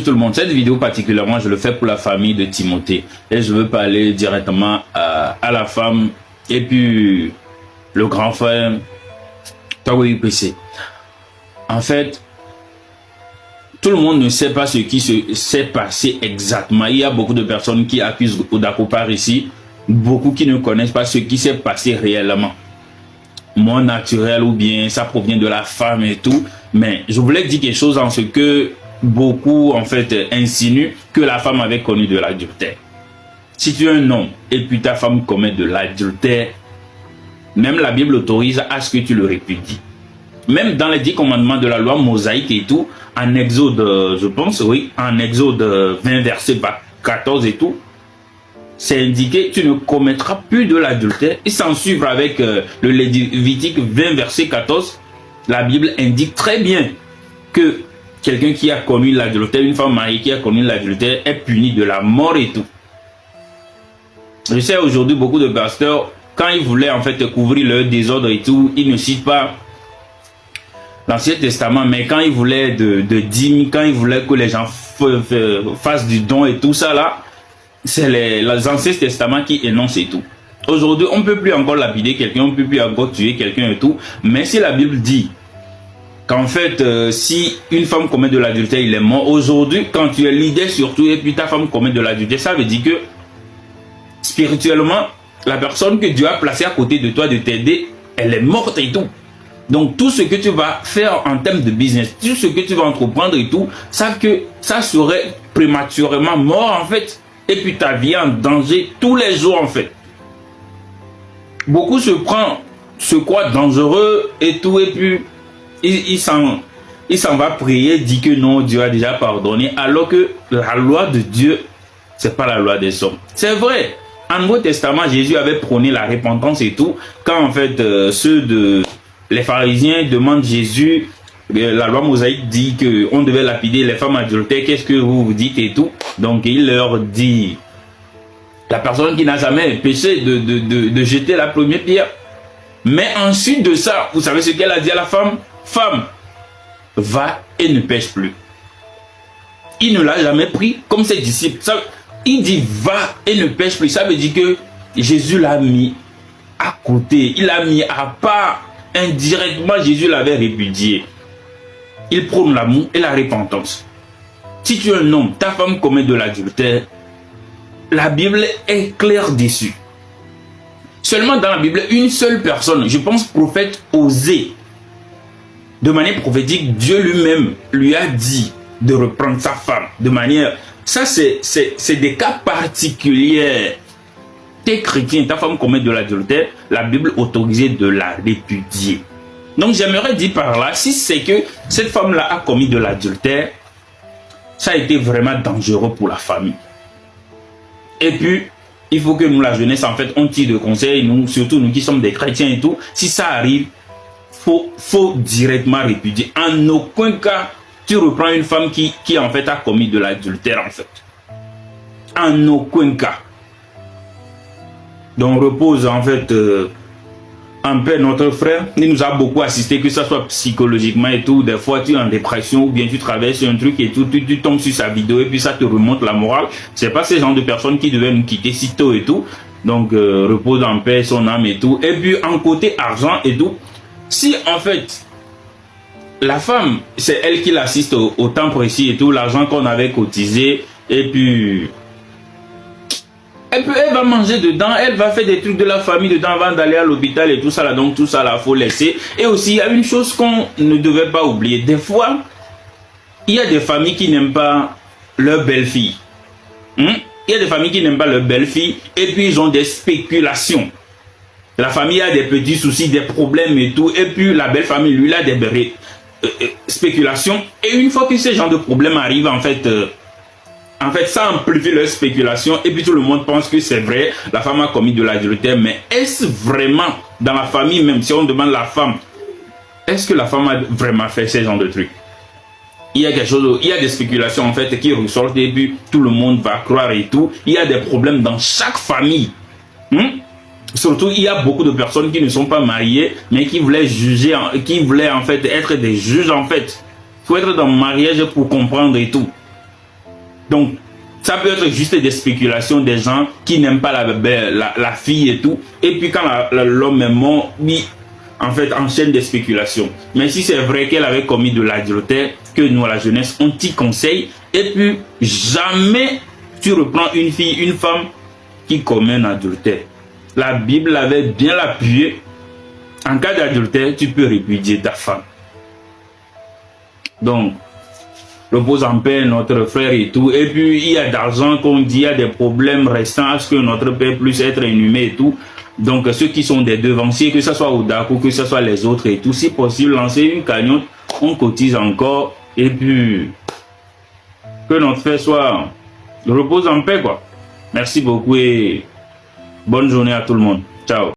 Bonjour tout le monde. Cette vidéo particulièrement, je le fais pour la famille de Timothée. Et je veux parler directement à la femme et puis le grand frère Tagoui PC. En fait, tout le monde ne sait pas ce qui s'est passé exactement. Il y a beaucoup de personnes qui accusent Odako par ici. Beaucoup qui ne connaissent pas ce qui s'est passé réellement. Mort naturel ou bien ça provient de la femme et tout. Mais je voulais dire quelque chose en ce que beaucoup en fait insinuent que la femme avait connu de l'adultère. Si tu es un homme et puis ta femme commet de l'adultère, même la Bible autorise à ce que tu le répudies. Même dans les 10 commandements de la loi mosaïque et tout, en Exode, je pense, oui, en Exode 20 verset 14 et tout, c'est indiqué tu ne commettras plus de l'adultère. Et sans suivre avec le Lévitique 20 verset 14, la Bible indique très bien que quelqu'un qui a connu l'adultère, une femme mariée qui a connu l'adultère est puni de la mort et tout. Je sais aujourd'hui beaucoup de pasteurs, quand ils voulaient en fait couvrir leur désordre et tout, ils ne citent pas l'Ancien Testament, mais quand ils voulaient de dîmes, quand ils voulaient que les gens fassent du don et tout ça là, c'est les Anciens Testaments qui énoncent et tout. Aujourd'hui, on ne peut plus encore lapider quelqu'un, on ne peut plus encore tuer quelqu'un et tout, mais si la Bible dit qu'en fait, si une femme commet de l'adultère, il est mort. Aujourd'hui, quand tu es leader surtout, et puis ta femme commet de l'adultère, ça veut dire que, spirituellement, la personne que Dieu a placée à côté de toi de t'aider, elle est morte et tout. Donc, tout ce que tu vas faire en termes de business, tout ce que tu vas entreprendre et tout, ça serait prématurément mort en fait. Et puis ta vie en danger tous les jours en fait. Beaucoup se croient dangereux et tout, et puis il s'en va prier, dit que non, Dieu a déjà pardonné, alors que la loi de Dieu, c'est pas la loi des hommes. C'est vrai, en Nouveau Testament, Jésus avait prôné la repentance et tout, quand en fait les pharisiens demandent Jésus, la loi mosaïque dit qu'on devait lapider les femmes adultères, qu'est-ce que vous dites et tout. Donc il leur dit, la personne qui n'a jamais péché de jeter la première pierre. Mais ensuite de ça, vous savez ce qu'elle a dit à la femme? Femme, va et ne pêche plus. Il ne l'a jamais pris comme ses disciples. Il dit va et ne pêche plus. Ça veut dire que Jésus l'a mis à côté. Il l'a mis à part. Indirectement, Jésus l'avait répudié. Il prône l'amour et la repentance. Si tu es un homme, ta femme commet de l'adultère, la Bible est claire dessus. Seulement dans la Bible, une seule personne, je pense prophète Osée, de manière prophétique, Dieu lui-même lui a dit de reprendre sa femme. De manière, ça c'est des cas particuliers. T'es chrétien, ta femme commet de l'adultère, la Bible autorisait de la répudier. Donc j'aimerais dire par là, si c'est que cette femme-là a commis de l'adultère, ça a été vraiment dangereux pour la famille. Et puis, il faut que nous, la jeunesse, en fait, on tire de conseils, nous, surtout nous qui sommes des chrétiens et tout, si ça arrive, faut directement répudier. En aucun cas, tu reprends une femme qui en fait a commis de l'adultère en fait. En aucun cas. Donc repose en fait en paix notre frère. Il nous a beaucoup assisté, que ce soit psychologiquement et tout. Des fois tu es en dépression ou bien tu traverses un truc et tout, tu tombes sur sa vidéo et puis ça te remonte la morale. C'est pas ce genre de personnes qui devaient nous quitter si tôt et tout. Donc repose en paix son âme et tout. Et puis en côté argent et tout. Si en fait la femme, c'est elle qui l'assiste au temps précis et tout, l'argent qu'on avait cotisé, et puis elle va manger dedans, elle va faire des trucs de la famille dedans avant d'aller à l'hôpital et tout ça là, donc tout ça là, faut laisser. Et aussi, il y a une chose qu'on ne devait pas oublier. Des fois, il y a des familles qui n'aiment pas leur belle-fille. Il y a des familles qui n'aiment pas leur belle-fille, et puis ils ont des spéculations. La famille a des petits soucis, des problèmes et tout, et puis la belle famille, lui, a des spéculations. Et une fois que ce genre de problème arrive, en fait, ça amplifie leur spéculation, et puis tout le monde pense que c'est vrai, la femme a commis de l'adultère. Mais est-ce vraiment, dans la famille même, si on demande la femme, est-ce que la femme a vraiment fait ce genre de trucs? Il y a quelque chose, il y a des spéculations en fait qui ressortent, et puis tout le monde va croire et tout. Il y a des problèmes dans chaque famille. Surtout, il y a beaucoup de personnes qui ne sont pas mariées, mais qui voulaient juger, qui voulaient en fait être des juges en fait. Il faut être dans le mariage pour comprendre et tout. Donc, ça peut être juste des spéculations des gens qui n'aiment pas la fille et tout. Et puis quand l'homme est mort, oui, en fait, enchaîne des spéculations. Mais si c'est vrai qu'elle avait commis de l'adultère, que nous, à la jeunesse, on t'y conseille. Et puis, jamais tu reprends une fille, une femme qui commet un adultère. La Bible avait bien appuyé. En cas d'adultère, tu peux répudier ta femme. Donc, repose en paix notre frère et tout. Et puis, il y a d'argent qu'on dit, il y a des problèmes restants à ce que notre père puisse être inhumé et tout. Donc, ceux qui sont des devanciers, que ce soit Odaku, que ce soit les autres et tout, si possible, lancer une cagnotte, on cotise encore. Et puis, que notre frère soit repose en paix, quoi. Merci beaucoup et bonne journée à tout le monde. Ciao.